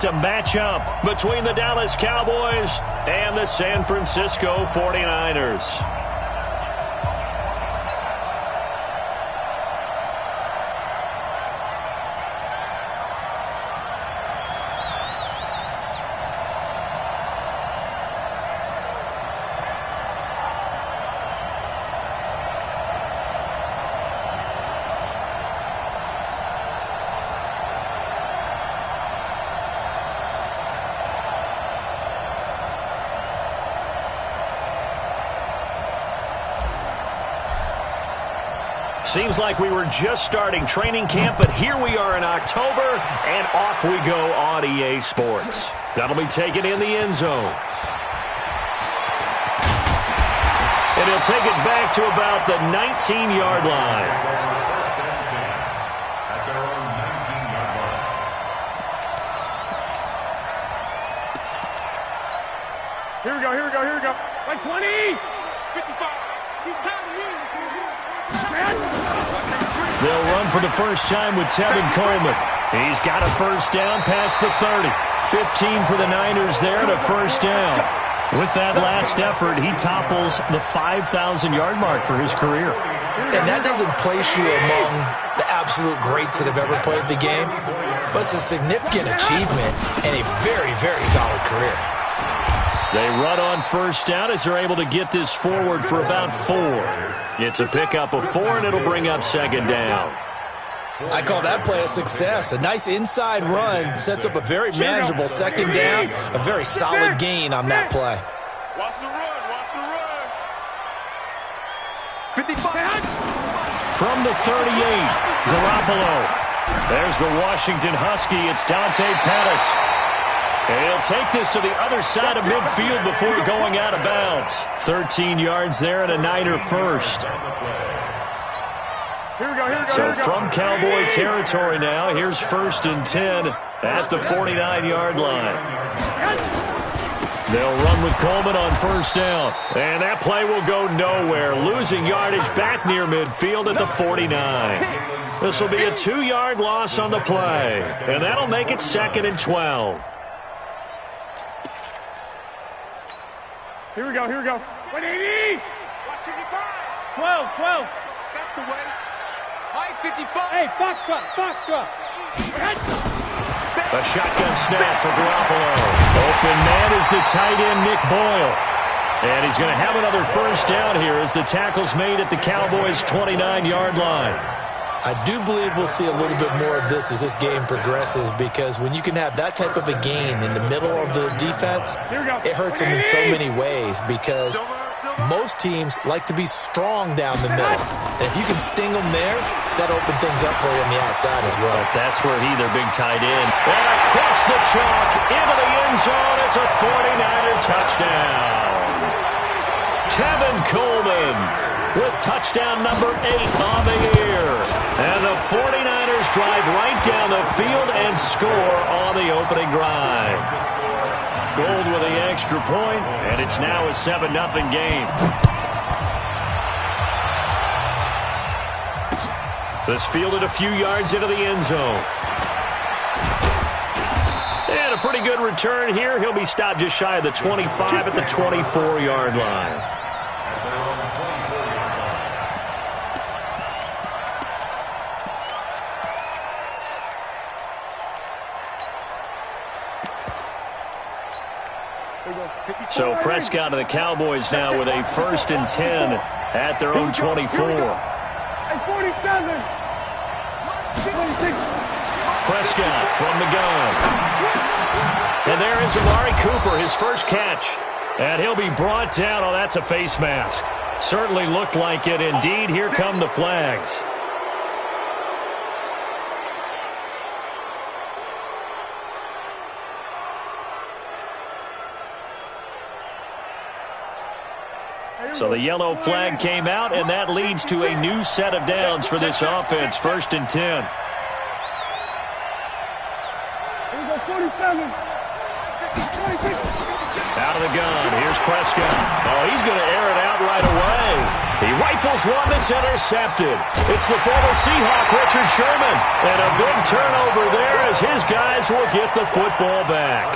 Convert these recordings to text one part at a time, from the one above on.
to match up between the Dallas Cowboys and the San Francisco 49ers. Seems like we were just starting training camp, but here we are in October, and off we go on EA Sports. That'll be taken in the end zone. And he'll take it back to about the 19-yard line. Here we go, here we go, here we go. Like 20! 55! He's counting me! They'll run for the first time with Tevin Coleman. He's got a first down past the 30. 15 for the Niners there and a first down. With that last effort, he topples the 5,000-yard mark for his career. And that doesn't place you among the absolute greats that have ever played the game, but it's a significant achievement and a very, very solid career. They run on first down as they're able to get this forward for about 4. It's a pickup of 4, and it'll bring up second down. I call that play a success. A nice inside run sets up a very manageable second down, a very solid gain on that play. Watch the run, watch the run. 55. From the 38, Garoppolo. There's the Washington Husky. It's Dante Pettis. And he'll take this to the other side of midfield before going out of bounds. 13 yards there and a Niner first. Here we go, here we go. So from Cowboy territory now, here's 1st and 10 at the 49-yard line. They'll run with Coleman on first down. And that play will go nowhere. Losing yardage back near midfield at the 49. This will be a 2-yard loss on the play. And that'll make it 2nd and 12. Here we go, here we go. 180! 12, 12. That's the way. High 55. Hey, Foxtrot, Foxtrot. A shotgun snap for Garoppolo. Open man is the tight end, Nick Boyle. And he's going to have another first down here as the tackle's made at the Cowboys' 29-yard line. I do believe we'll see a little bit more of this as this game progresses, because when you can have that type of a gain in the middle of the defense, it hurts them in so many ways, because most teams like to be strong down the middle. And if you can sting them there, that opens things up for you on the outside as well. But that's where the big tight end. And across the chalk, into the end zone, it's a 49er touchdown. Tevin Coleman with touchdown number 8 on the year. And the 49ers drive right down the field and score on the opening drive. Gold with the extra point, and it's now a 7-0 game. This fielded a few yards into the end zone. And a pretty good return here. He'll be stopped just shy of the 25 at the 24-yard line. So Prescott and the Cowboys now with a 1st and 10 at their own 24. 47. Prescott from the gun. And there is Amari Cooper, his first catch. And he'll be brought down. Oh, that's a face mask. Certainly looked like it. Indeed, here come the flags. So the yellow flag came out, and that leads to a new set of downs for this offense. 1st and 10. Here we go, 47. 46. Out of the gun. Here's Prescott. Oh, he's going to air it out right away. He rifles one that's intercepted. It's the former Seahawk, Richard Sherman. And a big turnover there as his guys will get the football back.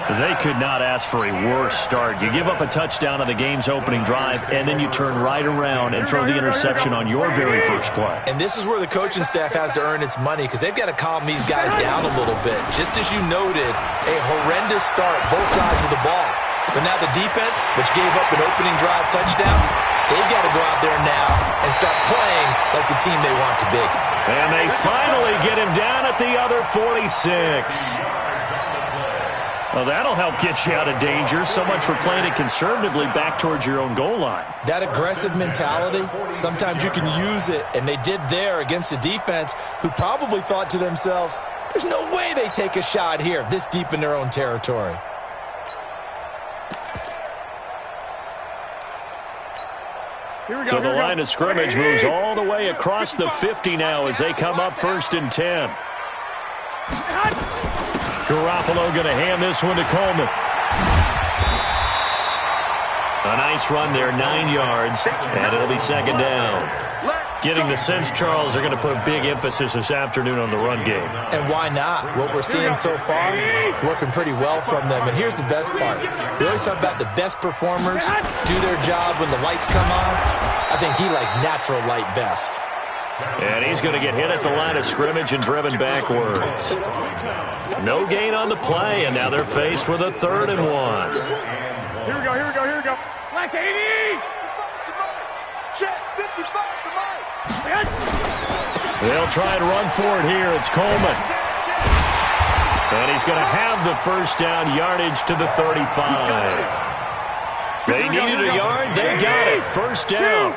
They could not ask for a worse start. You give up a touchdown on the game's opening drive, and then you turn right around and throw the interception on your very first play. And this is where the coaching staff has to earn its money because they've got to calm these guys down a little bit. Just as you noted, a horrendous start, both sides of the ball. But now the defense, which gave up an opening drive touchdown, they've got to go out there now and start playing like the team they want to be. And they finally get him down at the other 46. Well, that'll help get you out of danger. So much for playing it conservatively back towards your own goal line. That aggressive mentality, sometimes you can use it, and they did there against a defense who probably thought to themselves, there's no way they take a shot here this deep in their own territory. So the line of scrimmage moves all the way across the 50 now as they come up 1st and 10. Garoppolo going to hand this one to Coleman. A nice run there, 9 yards, and it'll be 2nd down. Getting the sense, Charles, they're going to put a big emphasis this afternoon on the run game. And why not? What we're seeing so far, it's working pretty well from them. And here's the best part. We always talk about the best performers do their job when the lights come on. I think he likes natural light best. And he's going to get hit at the line of scrimmage and driven backwards. No gain on the play, and now they're faced with a 3rd and 1. Here we go, here we go, here we go. Black 80! Check, 55 to Mike. They'll try and run for it here. It's Coleman. And he's going to have the 1st down, yardage to the 35. They needed a yard. They got it. 1st down.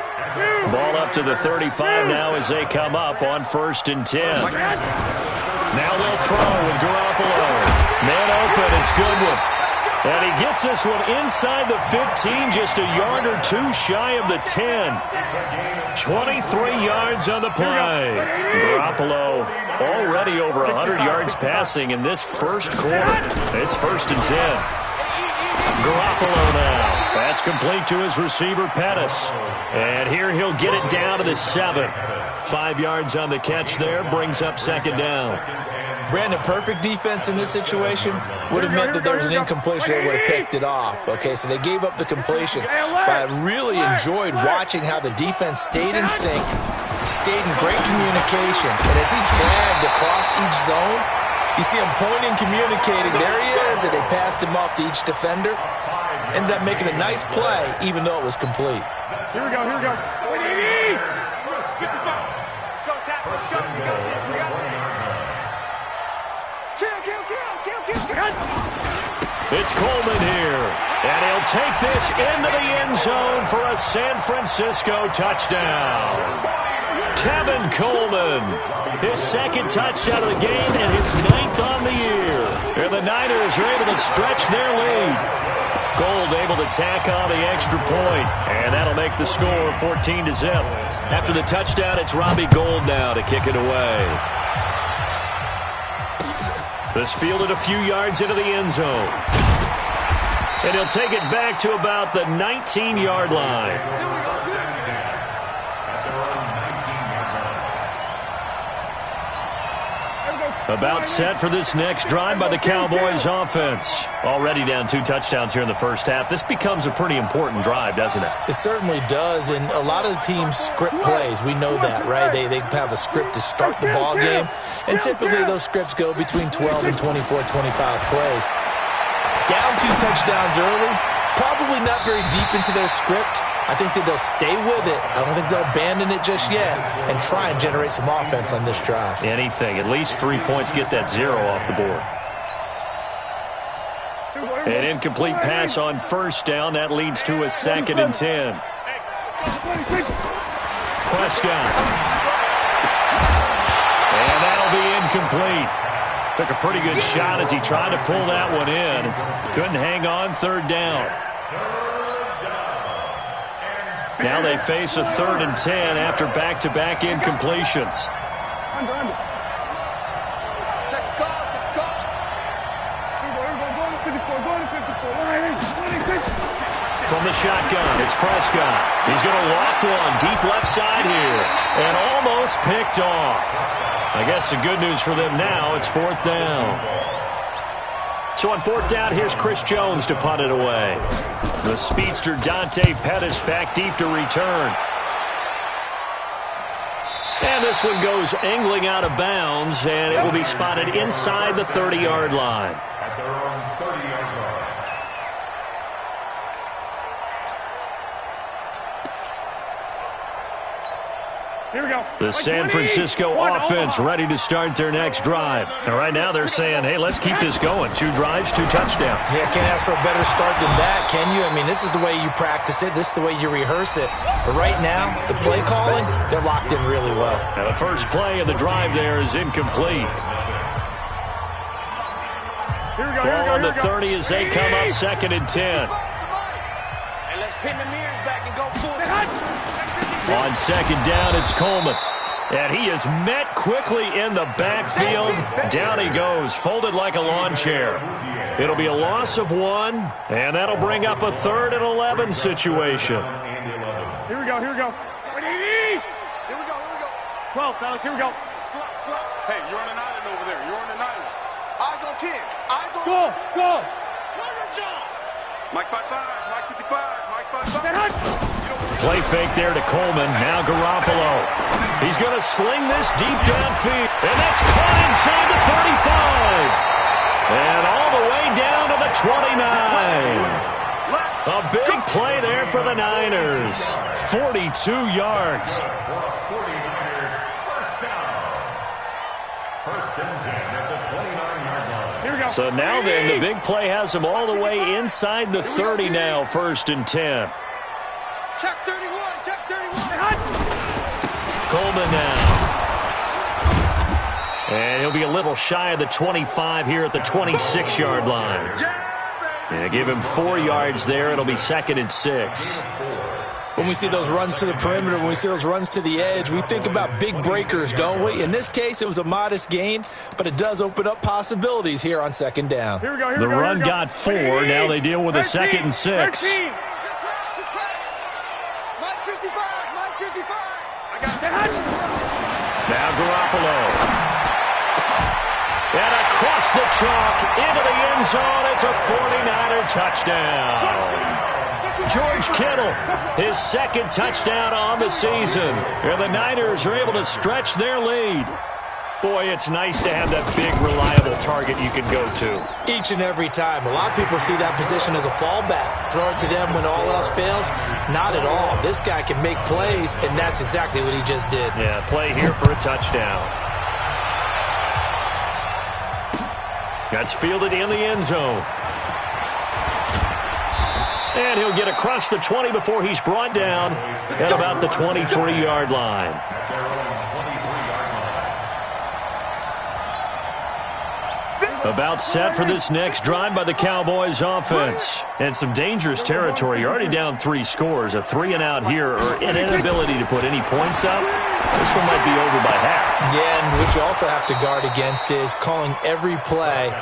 Ball up to the 35 now as they come up on 1st and 10. Now they'll throw with Garoppolo. Man open. It's Goodwin. And he gets this one inside the 15, just a yard or 2 shy of the 10. 23 yards on the play. Garoppolo already over 100 yards passing in this first quarter. It's 1st and 10. Garoppolo now. That's complete to his receiver, Pettis. And here he'll get it down to the 7. 5 yards on the catch there, brings up 2nd down. Brandon, perfect defense in this situation would have meant that there was an incompletion that would have picked it off. Okay, so they gave up the completion. But I really enjoyed watching how the defense stayed in sync, stayed in great communication. And as he dragged across each zone, you see him pointing, communicating. There he is, and they passed him off to each defender. Ended up making a nice play, even though it was complete. Here we go, here we go. It's Coleman here, and he'll take this into the end zone for a San Francisco touchdown. Tevin Coleman, his 2nd touchdown of the game and his 9th on the year. And the Niners are able to stretch their lead. Gold able to tack on the extra point, and that'll make the score 14-0. After the touchdown, it's Robbie Gould now to kick it away. This fielded a few yards into the end zone. And he'll take it back to about the 19-yard line. About set for this next drive by the Cowboys offense. Already down 2 touchdowns here in the first half. This becomes a pretty important drive, doesn't it? It certainly does, and a lot of the teams script plays. We know that, right? They have a script to start the ball game, and typically those scripts go between 12 and 24, 25 plays. Down 2 touchdowns early, probably not very deep into their script. I think that they'll stay with it. I don't think they'll abandon it just yet and try and generate some offense on this drive. Anything. At least 3 points, get that 0 off the board. An incomplete pass on 1st down. That leads to a 2nd and 10. Prescott. And that'll be incomplete. Took a pretty good shot as he tried to pull that one in. Couldn't hang on 3rd down. Now they face a 3rd and 10 after back-to-back incompletions. From the shotgun, it's Prescott. He's going to loft one deep left side here. And almost picked off. I guess the good news for them now, it's 4th down. So on 4th down, here's Chris Jones to punt it away. The speedster Dante Pettis back deep to return. And this one goes angling out of bounds, and it will be spotted inside the 30-yard line. At their own 30-yard line. Here we go. The San Francisco offense ready to start their next drive. And right now they're saying, hey, let's keep this going. 2 drives, 2 touchdowns. Yeah, can't ask for a better start than that, can you? I mean, this is the way you practice it. This is the way you rehearse it. But right now, the play calling, they're locked in really well. And the first play of the drive there is incomplete. Ball on the 30 as they come up 2nd and 10. And let's pin the mirrors back and go full. On 2nd down, it's Coleman. And he is met quickly in the backfield. Down he goes, folded like a lawn chair. It'll be a loss of 1, and that'll bring up a 3rd and 11 situation. Here we go, here we go. Here we go, 12, fellas, here we go. Slap. Hey, you're on an island over there. You're on an island. Eyes on 10. Eyes on 10. Go. Mike 55, Mike 55, Mike 55. Play fake there to Coleman. Now Garoppolo. He's going to sling this deep downfield. And that's caught inside the 35. And all the way down to the 29. A big play there for the Niners. 42 yards. First and 10 at the 29-yard line. Here we go. So now then, the big play has him all the way inside the 30 now, 1st and 10. Check 31, check 31. Coleman now. And he'll be a little shy of the 25 here at the 26-yard line. And give him 4 yards there. It'll be 2nd and 6. When we see those runs to the perimeter, when we see those runs to the edge, we think about big breakers, don't we? In this case, it was a modest gain, but it does open up possibilities here on 2nd down. Here we go, the run got 4. Now they deal with a 2nd and 6. Now Garoppolo. And across the chalk into the end zone. It's a 49er touchdown. George Kittle, his 2nd touchdown on the season. And the Niners are able to stretch their lead. Boy, it's nice to have that big, reliable target you can go to. Each and every time. A lot of people see that position as a fallback. Throw it to them when all else fails. Not at all. This guy can make plays, and that's exactly what he just did. Yeah, play here for a touchdown. That's fielded in the end zone. And he'll get across the 20 before he's brought down at about the 23-yard line. About set for this next drive by the Cowboys offense. And some dangerous territory. You're already down 3 scores. A 3-and-out here or an inability to put any points up. This one might be over by half. Yeah, and what you also have to guard against is calling every play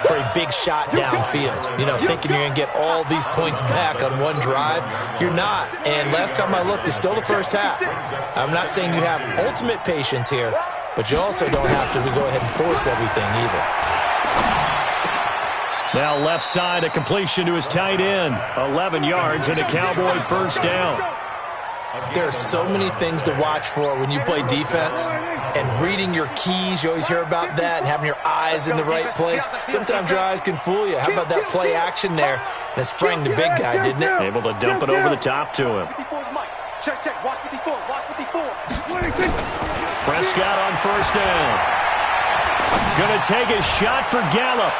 for a big shot downfield. You know, thinking you're going to get all these points back on one drive. You're not. And last time I looked, it's still the first half. I'm not saying you have ultimate patience here, but you also don't have to go ahead and force everything either. Now left side, a completion to his tight end. 11 yards and a Cowboy first down. There are so many things to watch for when you play defense. And reading your keys, you always hear about that, and having your eyes in the right place. Sometimes your eyes can fool you. How about that play action there? And it sprang the big guy, didn't it? Able to dump it over the top to him. Check, watch 54, watch 54. Prescott on first down. Gonna take a shot for Gallup.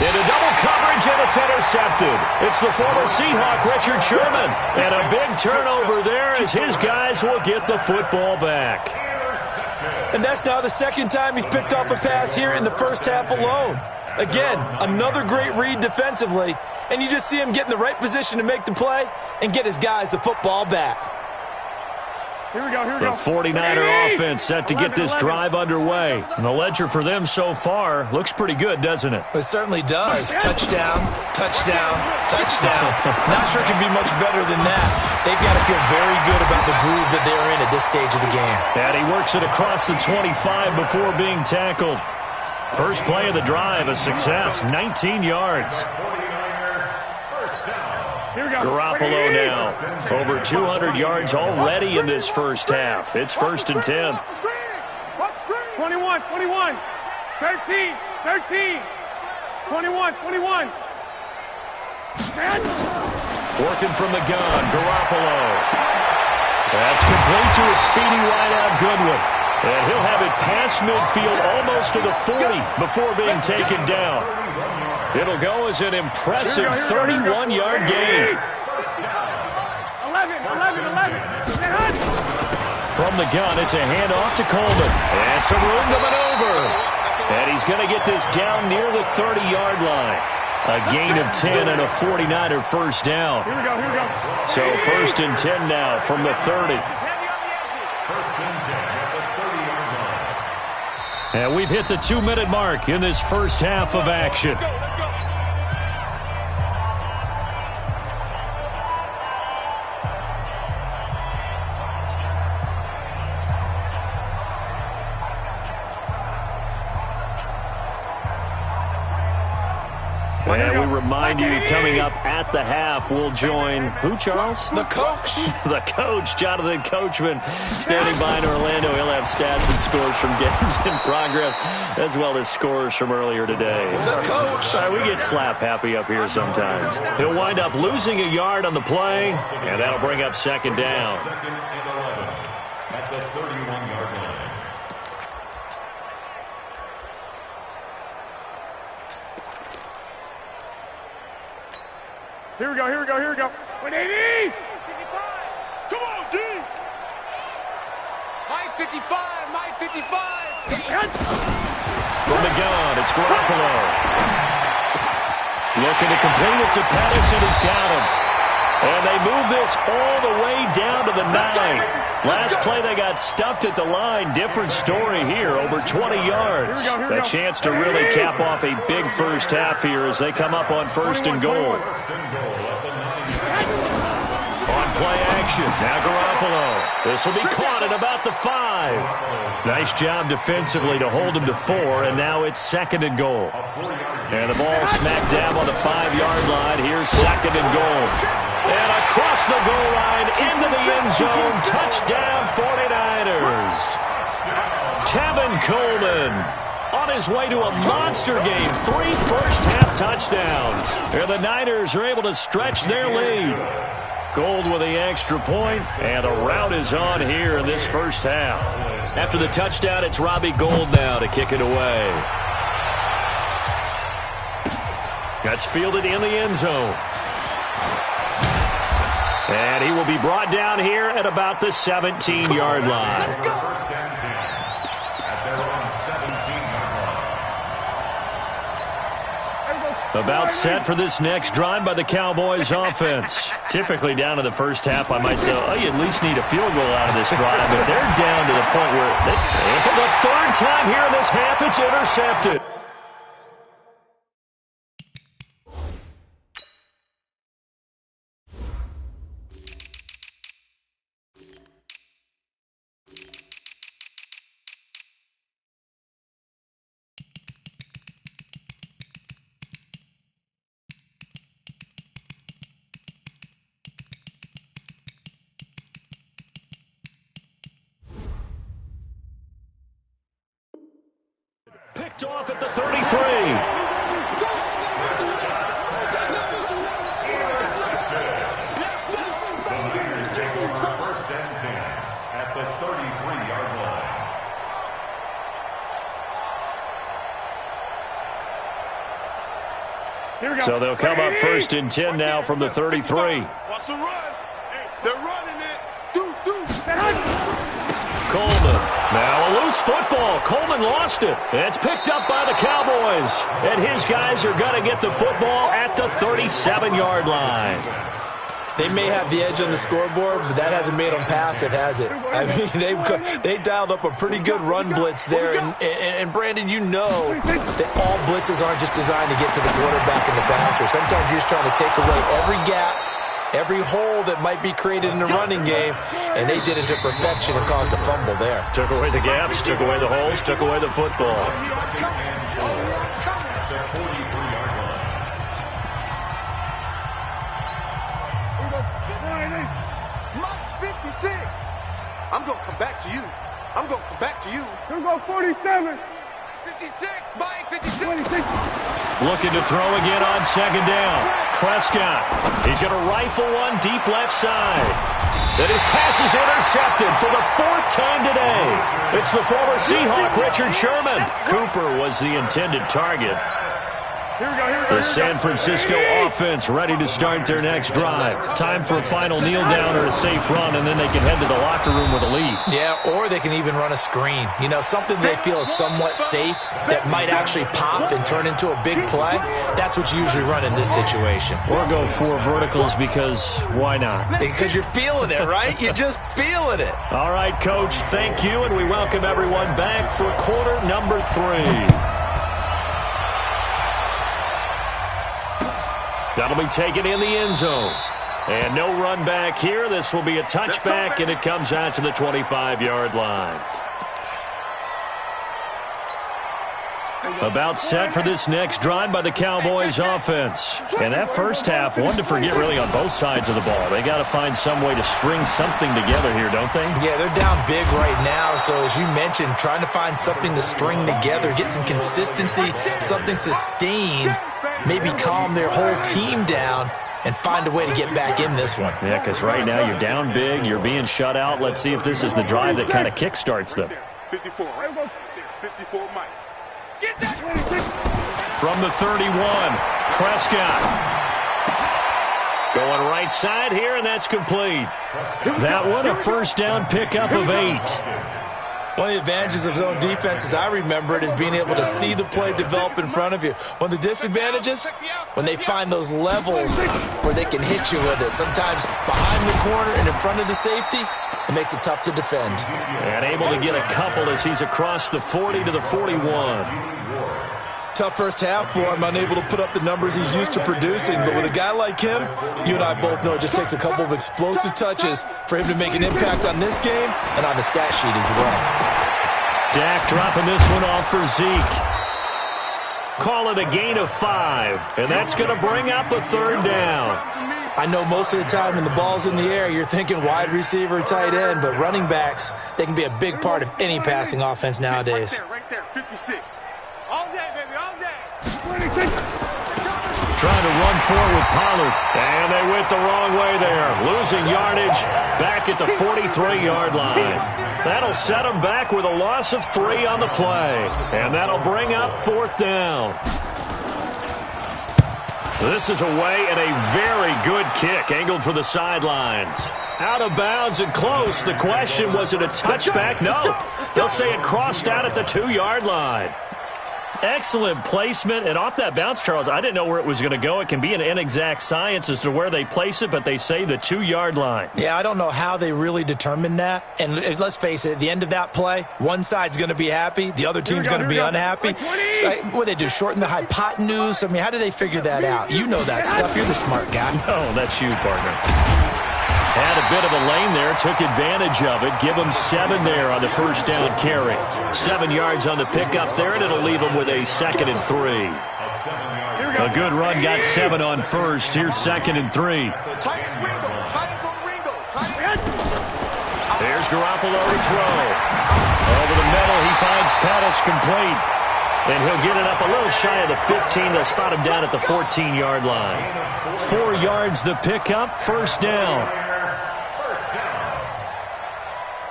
Into double coverage, and it's intercepted. It's the former Seahawk, Richard Sherman. And a big turnover there as his guys will get the football back. And that's now the 2nd time he's picked off a pass here in the first half alone. Again, another great read defensively. And you just see him get in the right position to make the play and get his guys the football back. The 49er offense set to get this drive underway. And the ledger for them so far looks pretty good, doesn't it? It certainly does. Touchdown, touchdown, touchdown. Not sure it can be much better than that. They've got to feel very good about the groove that they're in at this stage of the game. And he works it across the 25 before being tackled. First play of the drive, a success, 19 yards. Garoppolo now, over 200 yards already in this first half. It's 1st and 10. 21, 21, 13, 13, 21, 21. Working from the gun, Garoppolo. That's complete to a speedy wideout Goodwin. And he'll have it past midfield almost to the 40 before being taken down. It'll go as an impressive 31-yard gain. 11. From the gun, it's a handoff to Coleman. And some room to maneuver. And he's going to get this down near the 30-yard line. A gain of 10 and a 49er first down. Here we go. So 1st and 10 now from the 30. And we've hit the 2-minute mark in this first half of action. And we remind you, coming up at the half, we'll join who, Charles? The coach. The coach, Jonathan Coachman, standing by in Orlando. He'll have stats and scores from games in progress, as well as scores from earlier today. The coach. We get slap happy up here sometimes. He'll wind up losing a yard on the play, and that'll bring up 2nd down. At the 31-yard line. Here we go. 180. Come on, D. My 55. From the gun, it's Garoppolo. Looking to complete it to Pettis, and he's got him. And they move this all the way down to the 9. Last play, they got stuffed at the line. Different story here, over 20 yards. A chance to really cap off a big first half here as they come up on 1st and goal. On play action, now Garoppolo. This will be caught at about the 5. Nice job defensively to hold him to 4, and now it's 2nd and goal. And the ball smack dab on the 5-yard line. Here's 2nd and goal. And across the goal line, into the end zone, touchdown 49ers. Tevin Coleman on his way to a monster game, 3 first-half touchdowns. And the Niners are able to stretch their lead. Gold with the extra point, and a rout is on here in this first half. After the touchdown, it's Robbie Gould now to kick it away. That's fielded in the end zone. And he will be brought down here at about the 17-yard line. About set for this next drive by the Cowboys offense. Typically down to the first half, I might say, oh, you at least need a field goal out of this drive. But they're down to the point where, and for the 3rd time here in this half, it's intercepted. Picked off at the 33. First and 10 at the 33-yard line. So they'll come up 1st and 10 now from the 33. Watch the run. They're running it. Deuce. Coleman. Now a loose football. Coleman lost it. It's picked up by the Cowboys. And his guys are going to get the football at the 37-yard line. They may have the edge on the scoreboard, but that hasn't made them passive, has it? I mean, they dialed up a pretty good run blitz there. And Brandon, you know that all blitzes aren't just designed to get to the quarterback and the bouncer. Sometimes you're just trying to take away every gap, every hole that might be created in the running game, and they did it to perfection and caused a fumble there. Took away the gaps, took away the holes, took away the football. I'm going to come back to you. I'm going to come back to you. Here we go, 47. 56, Mike, 56. 26. Looking to throw again on second down. Prescott. He's going to rifle one deep left side. And his pass is intercepted for the fourth time today. It's the former Seahawk, Richard Sherman. Cooper was the intended target. The San Francisco offense ready to start their next drive. Time for a final kneel down or a safe run, and then they can head to the locker room with a lead. Yeah, or they can even run a screen. You know, something they feel is somewhat safe that might actually pop and turn into a big play. That's what you usually run in this situation. Or go four verticals because why not? Because you're feeling it, right? You're just feeling it. All right, Coach, thank you, and we welcome everyone back for quarter number 3. That'll be taken in the end zone. And no run back here. This will be a touchback, and it comes out to the 25-yard line. About set for this next drive by the Cowboys offense. And that first half, one to forget really on both sides of the ball. They got to find some way to string something together here, don't they? Yeah, they're down big right now. So as you mentioned, trying to find something to string together, get some consistency, something sustained, maybe calm their whole team down and find a way to get back in this one. Yeah, because right now you're down big, you're being shut out. Let's see if this is the drive that kind of kickstarts them. 54, 54, Mike. From the 31, Prescott. Going right side here, and that's complete. That one, a first down pickup of 8. One of the advantages of zone defense, as I remember it, is being able to see the play develop in front of you. One of the disadvantages, when they find those levels where they can hit you with it. Sometimes behind the corner and in front of the safety, it makes it tough to defend. And able to get a couple as he's across the 40 to the 41. Tough first half for him, unable to put up the numbers he's used to producing. But with a guy like him, you and I both know it just takes a couple of explosive touches for him to make an impact on this game and on the stat sheet as well. Dak dropping this one off for Zeke. Call it a gain of 5, and that's going to bring up a third down. I know most of the time when the ball's in the air, you're thinking wide receiver, tight end, but running backs, they can be a big part of any passing offense nowadays. Right there, 56. All day, baby, all day. 26. Trying to run forward with Pollard. And they went the wrong way there. Losing yardage back at the 43-yard line. That'll set them back with a loss of 3 on the play. And that'll bring up fourth down. This is away and a very good kick angled for the sidelines. Out of bounds and close. The question, was it a touchback? No. They'll say it crossed out at the 2-yard line. Excellent placement, and off that bounce, Charles, I didn't know where it was going to go. It can be an inexact science as to where they place it, but they say the 2-yard line. Yeah, I don't know how they really determined that. And let's face it, at the end of that play, one side's going to be happy, the other team's going to be unhappy. It's like, what do they do, shorten the hypotenuse? I mean, how do they figure that out? You know that stuff. You're the smart guy. Oh, that's you, partner. Had a bit of a lane there, took advantage of it. Give them 7 there on the first down carry. 7 yards on the pickup there, and it'll leave them with a 2nd and 3. A good run, got 7 on first. Here's 2nd and 3. There's Garoppolo to throw. Over the middle, he finds Pettis complete. And he'll get it up a little shy of the 15. They'll spot him down at the 14-yard line. 4 yards the pickup, first down.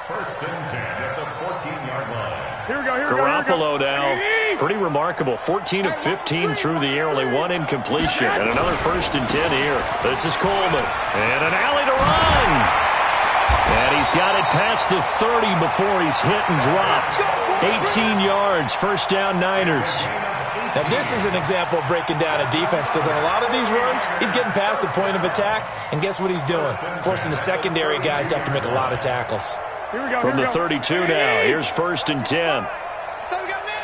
First and 10 at the 14-yard line. Garoppolo now, pretty remarkable. 14 of 15 through the air, only 1 incompletion. And another first and 10 here. This is Coleman. And an alley to run. And he's got it past the 30 before he's hit and dropped. 18 yards, first down Niners. Now, this is an example of breaking down a defense because on a lot of these runs, he's getting past the point of attack, and guess what he's doing? Forcing the secondary guys to have to make a lot of tackles. Here we go. From the 32 now, here's 1st and 10. So we got man.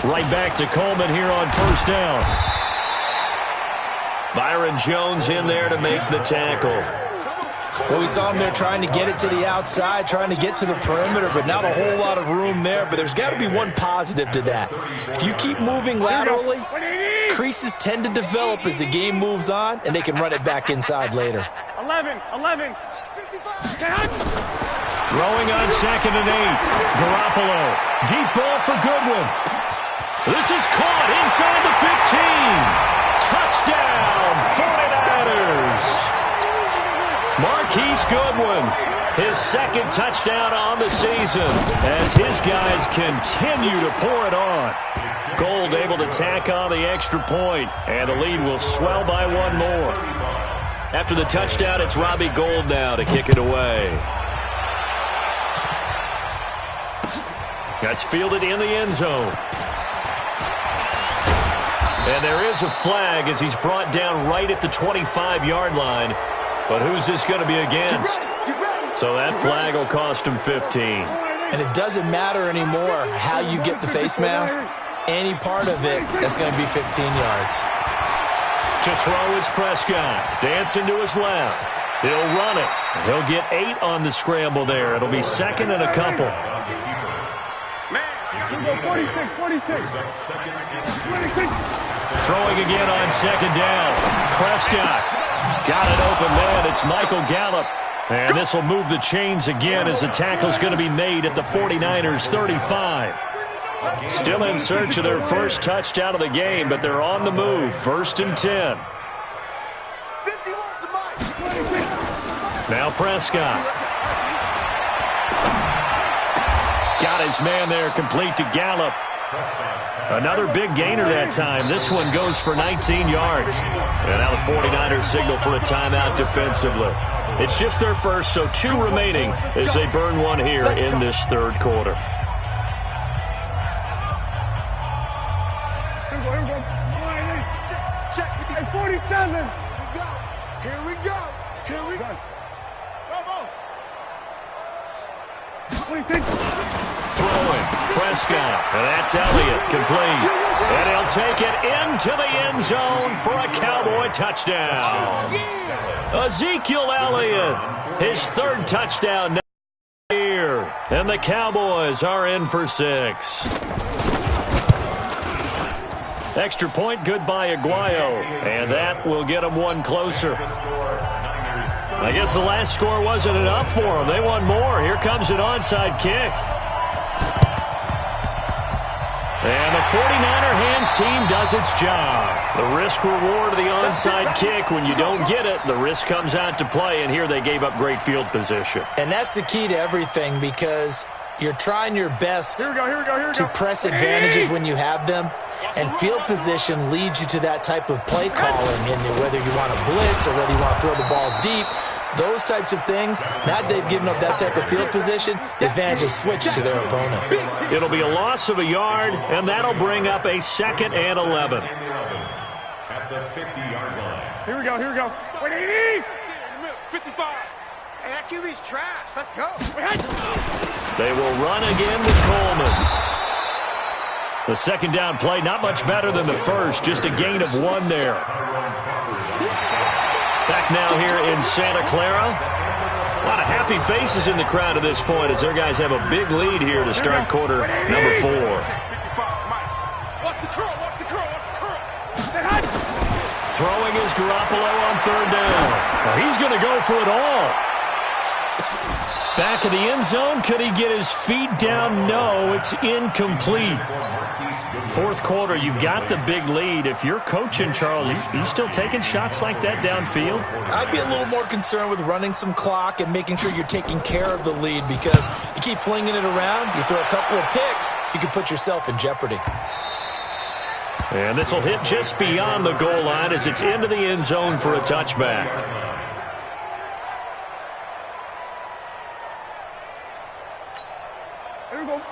Right back to Coleman here on 1st down. Byron Jones in there to make the tackle. Well, we saw him there trying to get it to the outside, trying to get to the perimeter, but not a whole lot of room there. But there's got to be one positive to that. If you keep moving laterally, creases tend to develop as the game moves on, and they can run it back inside later. 11. Throwing on 2nd and 8. Garoppolo. Deep ball for Goodwin. This is caught inside the 15. Touchdown, 49ers. Marquise Goodwin, his 2nd touchdown on the season as his guys continue to pour it on. Gold able to tack on the extra point, and the lead will swell by one more. After the touchdown, it's Robbie Gould now to kick it away. That's fielded in the end zone. And there is a flag as he's brought down right at the 25-yard line. But who's this going to be against? So that flag will cost him 15. And it doesn't matter anymore how you get the face mask. Any part of it, that's going to be 15 yards. To throw is Prescott. Dancing to his left. He'll run it. He'll get 8 on the scramble there. It'll be 2nd and a couple. 46. Throwing again on 2nd down. Prescott got it open man. It's Michael Gallup. And this will move the chains again as the tackle's going to be made at the 49ers 35. Still in search of their first touchdown of the game, but they're on the move. 1st and 10. Now Prescott. Got his man there, complete to Gallup. Another big gainer that time. This one goes for 19 yards. And now the 49ers signal for a timeout defensively. It's just their first, so 2 remaining as they burn one here in this 3rd quarter. Check 47. Here we go. Come on. 26. Throwing, Prescott, and that's Elliott, complete. And he'll take it into the end zone for a Cowboy touchdown. Ezekiel Elliott, his 3rd touchdown here. And the Cowboys are in for 6. Extra point, good by Aguayo. And that will get them one closer. I guess the last score wasn't enough for them. They want more. Here comes an onside kick. And the 49er hands team does its job. The risk-reward of the onside kick, when you don't get it, the risk comes out to play, and here they gave up great field position. And that's the key to everything because you're trying your best to press advantages when you have them, and field position leads you to that type of play calling, and whether you want to blitz or whether you want to throw the ball deep, those types of things, now that they've given up that type of field position, the advantage is switched to their opponent. It'll be a loss of a yard, and that'll bring up a 2nd and 11. At the 50-yard line. Here we go. 180. 55. Hey, that QB's trash. Let's go. They will run again with Coleman. The 2nd down play, not much better than the first, just a gain of 1 there. Back now here in Santa Clara. A lot of happy faces in the crowd at this point as their guys have a big lead here to start quarter number 4. Throwing is Garoppolo on 3rd down. Now he's going to go for it all. Back of the end zone. Could he get his feet down? No, it's incomplete. 4th quarter, you've got the big lead. If you're coaching, Charles, you still taking shots like that downfield? I'd be a little more concerned with running some clock and making sure you're taking care of the lead because you keep flinging it around, you throw a couple of picks, you can put yourself in jeopardy. And this will hit just beyond the goal line as it's into the end zone for a touchback.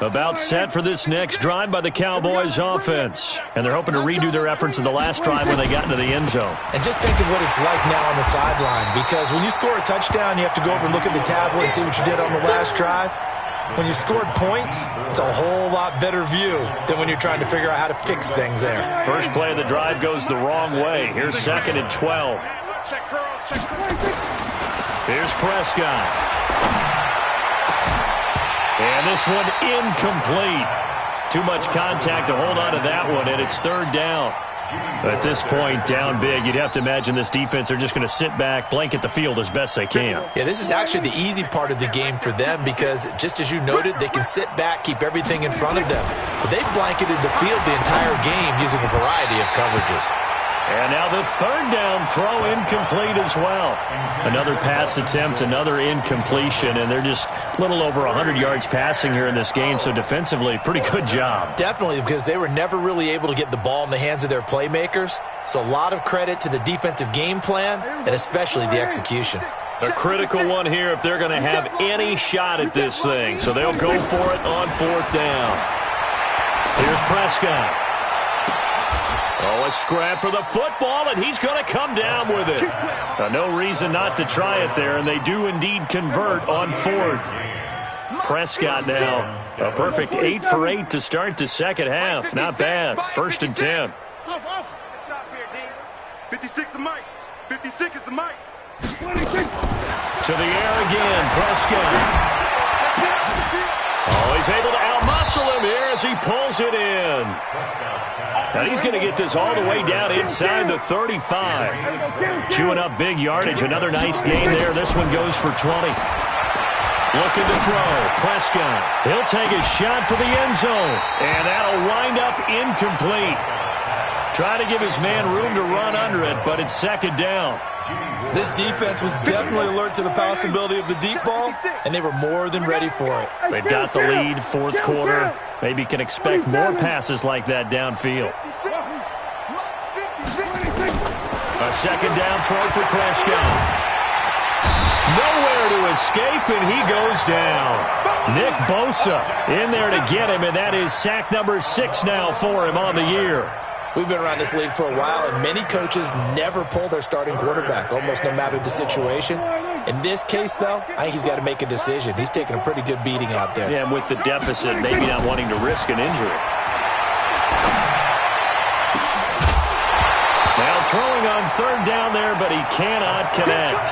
A About set for this next drive by the Cowboys offense. And they're hoping to redo their efforts in the last drive when they got into the end zone. And just think of what it's like now on the sideline, because when you score a touchdown, you have to go over and look at the tablet and see what you did on the last drive. When you scored points, it's a whole lot better view than when you're trying to figure out how to fix things there. First play of the drive goes the wrong way. Here's 2nd and 12. Here's Prescott. And this one incomplete. Too much contact to hold on to that one, and it's 3rd down. At this point, down big, you'd have to imagine this defense are just going to sit back, blanket the field as best they can. Yeah, this is actually the easy part of the game for them because, just as you noted, they can sit back, keep everything in front of them. But they've blanketed the field the entire game using a variety of coverages. And now the 3rd down throw incomplete as well. Another pass attempt, another incompletion, and they're just a little over 100 yards passing here in this game, so defensively, pretty good job. Definitely, because they were never really able to get the ball in the hands of their playmakers, so a lot of credit to the defensive game plan and especially the execution. A critical one here if they're going to have any shot at this thing, so they'll go for it on 4th down. Here's Prescott. Oh, a scrap for the football, and he's going to come down with it. No reason not to try it there, and they do indeed convert on 4th. Prescott now, a perfect 8 for 8 to start the second half. Not bad. 1st and 10. Stop here, D. 56 is Mike. 56 is the Mike. To the air again, Prescott. Oh, he's able to outmuscle him here as he pulls it in. And he's going to get this all the way down inside the 35. Chewing up big yardage. Another nice gain there. This one goes for 20. Looking to throw. Prescott. He'll take a shot for the end zone. And that'll wind up incomplete. Try to give his man room to run under it, but it's 2nd down. This defense was definitely alert to the possibility of the deep ball, and they were more than ready for it. They've got the lead, 4th quarter. Maybe can expect more passes like that downfield. A 2nd down throw for Prescott. Nowhere to escape, and he goes down. Nick Bosa in there to get him, and that is sack number 6 now for him on the year. We've been around this league for a while, and many coaches never pull their starting quarterback, almost no matter the situation. In this case, though, I think he's got to make a decision. He's taking a pretty good beating out there. Yeah, and with the deficit, maybe not wanting to risk an injury. Now throwing on 3rd down there, but he cannot connect.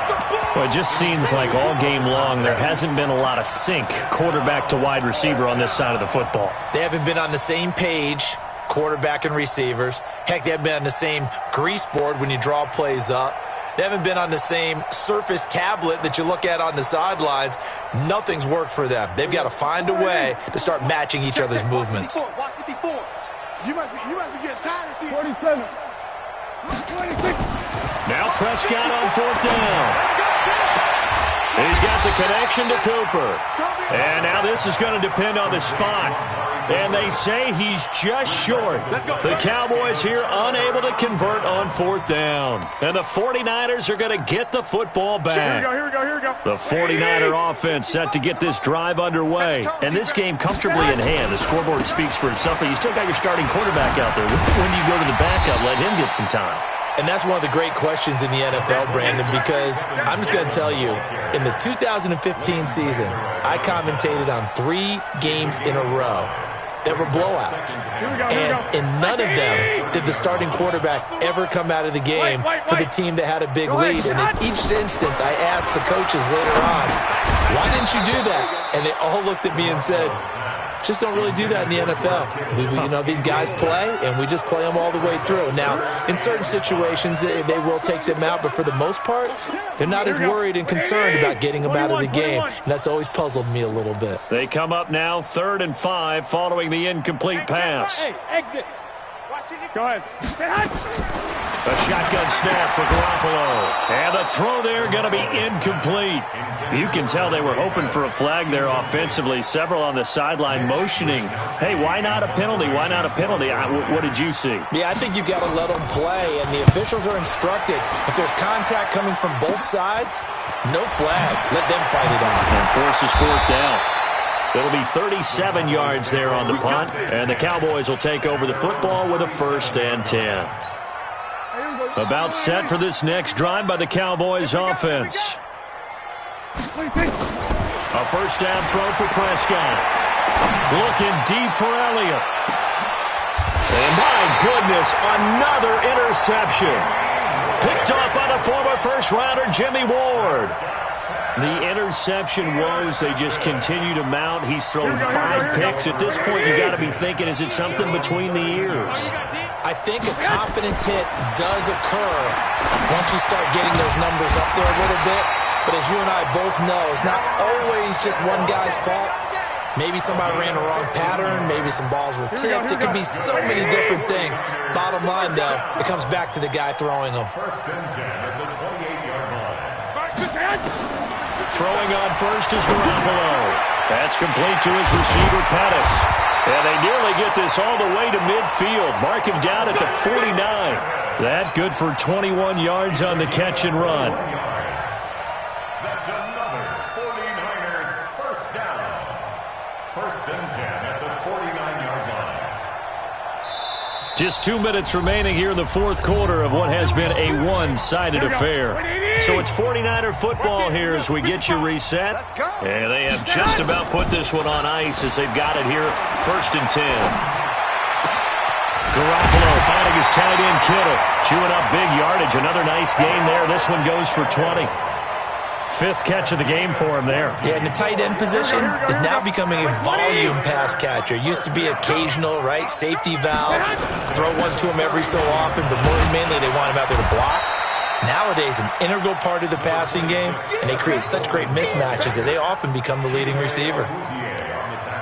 Well, it just seems like all game long there hasn't been a lot of sync quarterback to wide receiver on this side of the football. They haven't been on the same page, quarterback and receivers. Heck, they haven't been on the same grease board when you draw plays up. They haven't been on the same Surface tablet that you look at on the sidelines. Nothing's worked for them. They've got to find a way to start matching each other's movements. Watch 54. You must be getting tired of seeing 47. Now Prescott on 4th down. He's got the connection to Cooper. And now this is going to depend on the spot. And they say he's just short. The Cowboys here unable to convert on 4th down. And the 49ers are going to get the football back. Here we go. The 49er offense set to get this drive underway. And this game comfortably in hand. The scoreboard speaks for itself, but you still got your starting quarterback out there. When you go to the backup, let him get some time. And that's one of the great questions in the NFL, Brandon, because I'm just going to tell you, in the 2015 season, I commentated on 3 games in a row that were blowouts. And in none of them did the starting quarterback ever come out of the game for the team that had a big lead. And in each instance, I asked the coaches later on, why didn't you do that? And they all looked at me and said, just don't really do that in the NFL. These guys play, and we just play them all the way through. Now, in certain situations, they will take them out, but for the most part, they're not as worried and concerned about getting them out of the game, and that's always puzzled me a little bit. They come up now 3rd and 5 following the incomplete pass. Hey, exit. Go ahead. A shotgun snap for Garoppolo. And the throw there going to be incomplete. You can tell they were hoping for a flag there offensively. Several on the sideline motioning. Hey, why not a penalty? Why not a penalty? What did you see? Yeah, I think you've got to let them play, and the officials are instructed. If there's contact coming from both sides, no flag. Let them fight it out. And forces 4th down. It'll be 37 yards there on the punt, and the Cowboys will take over the football with a 1st and 10. About set for this next drive by the Cowboys offense. A 1st down throw for Prescott. Looking deep for Elliott. And my goodness, another interception. Picked off by the former first-rounder Jimmy Ward. The interception woes, they just continue to mount. He's thrown 5 picks. At this point, you got to be thinking, is it something between the ears? I think a confidence hit does occur once you start getting those numbers up there a little bit. But as you and I both know, it's not always just one guy's fault. Maybe somebody ran the wrong pattern. Maybe some balls were tipped. It could be so many different things. Bottom line, though, it comes back to the guy throwing them. 1st and 10 at the 28-yard line. Throwing on first is Garoppolo. That's complete to his receiver, Pettis. And they nearly get this all the way to midfield. Mark him down at the 49. That good for 21 yards on the catch and run. That's another 49er 1st down. 1st and 10 at the 49-yard line. Just 2 minutes remaining here in the 4th quarter of what has been a one-sided affair. So it's 49er football here as we get you reset. And they have just about put this one on ice as they've got it here, 1st and 10. Garoppolo finding his tight end Kittle. Chewing up big yardage. Another nice gain there. This one goes for 20. 5th catch of the game for him there. Yeah, and the tight end position is now becoming a volume pass catcher. Used to be occasional, right? Safety valve. Throw one to him every so often, but more mainly they want him out there to block. Nowadays, an integral part of the passing game, and they create such great mismatches that they often become the leading receiver.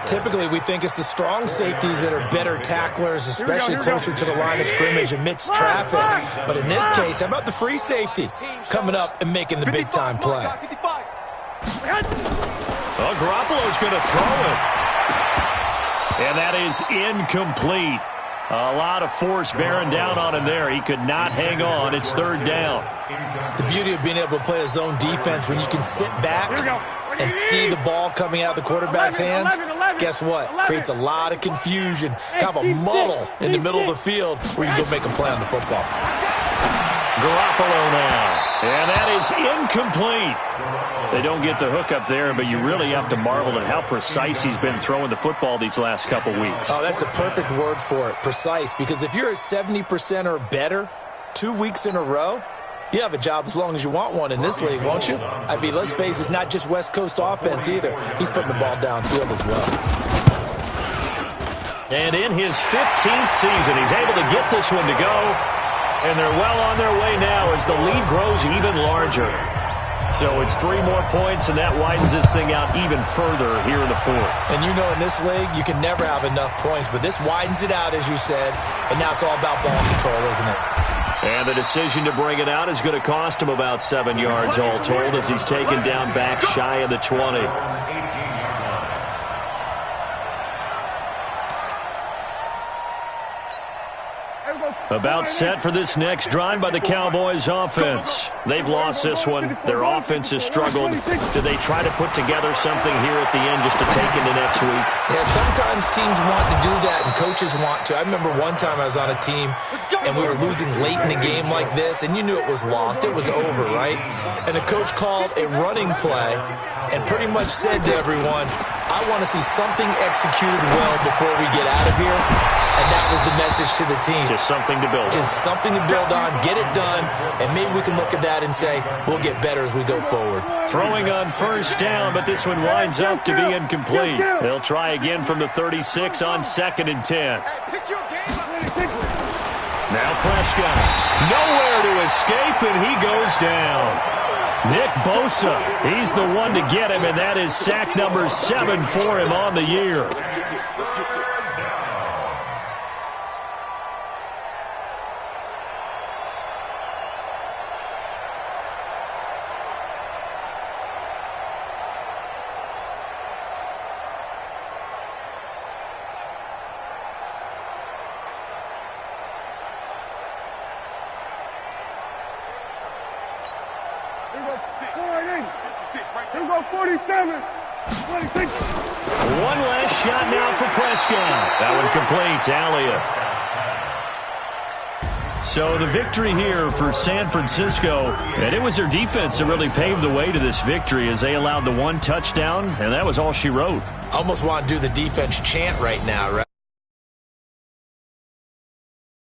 Typically, we think it's the strong safeties that are better tacklers, especially closer to the line of scrimmage amidst traffic. But in this case, how about the free safety coming up and making the big-time play? Well, Garoppolo's going to throw it. And that is incomplete. A lot of force bearing down on him there. He could not hang on. It's 3rd down. The beauty of being able to play a zone defense when you can sit back and see the ball coming out of the quarterback's hands, guess what? Creates a lot of confusion, kind of a muddle in the middle of the field where you can go make a play on the football. Garoppolo now. And that is incomplete. They don't get the hook up there, but you really have to marvel at how precise he's been throwing the football these last couple weeks. Oh, that's the perfect word for it, precise. Because if you're at 70% or better 2 weeks in a row, you have a job as long as you want one in this league, won't you? I mean, let's face it, it's not just West Coast offense either. He's putting the ball downfield as well. And in his 15th season, he's able to get this one to go. And they're well on their way now as the lead grows even larger. So it's 3 more points, and that widens this thing out even further here in the 4th. And you know in this league, you can never have enough points, but this widens it out, as you said, and now it's all about ball control, isn't it? And the decision to bring it out is going to cost him about 7 yards all told as he's taken down back shy of the 20. About set for this next drive by the Cowboys offense. They've lost this one. Their offense has struggled. Do they try to put together something here at the end just to take into next week? Yeah, sometimes teams want to do that and coaches want to. I remember one time I was on a team and we were losing late in the game like this, and you knew it was lost. It was over, right? And the coach called a running play and pretty much said to everyone, I want to see something executed well before we get out of here. And that was the message to the team. Just something to build on. Just something to build on, get it done, and maybe we can look at that and say, we'll get better as we go forward. Throwing on 1st down, but this one winds up to be incomplete. They'll try again from the 36 on 2nd and 10. Now Prescott. Nowhere to escape, and he goes down. Nick Bosa, he's the one to get him, and that is sack number 7 for him on the year. Here we go, 47. One last shot now for Prescott. That one complete. Alley-oop. So the victory here for San Francisco. And it was their defense that really paved the way to this victory as they allowed the one touchdown, and that was all she wrote. Almost want to do the defense chant right now, right?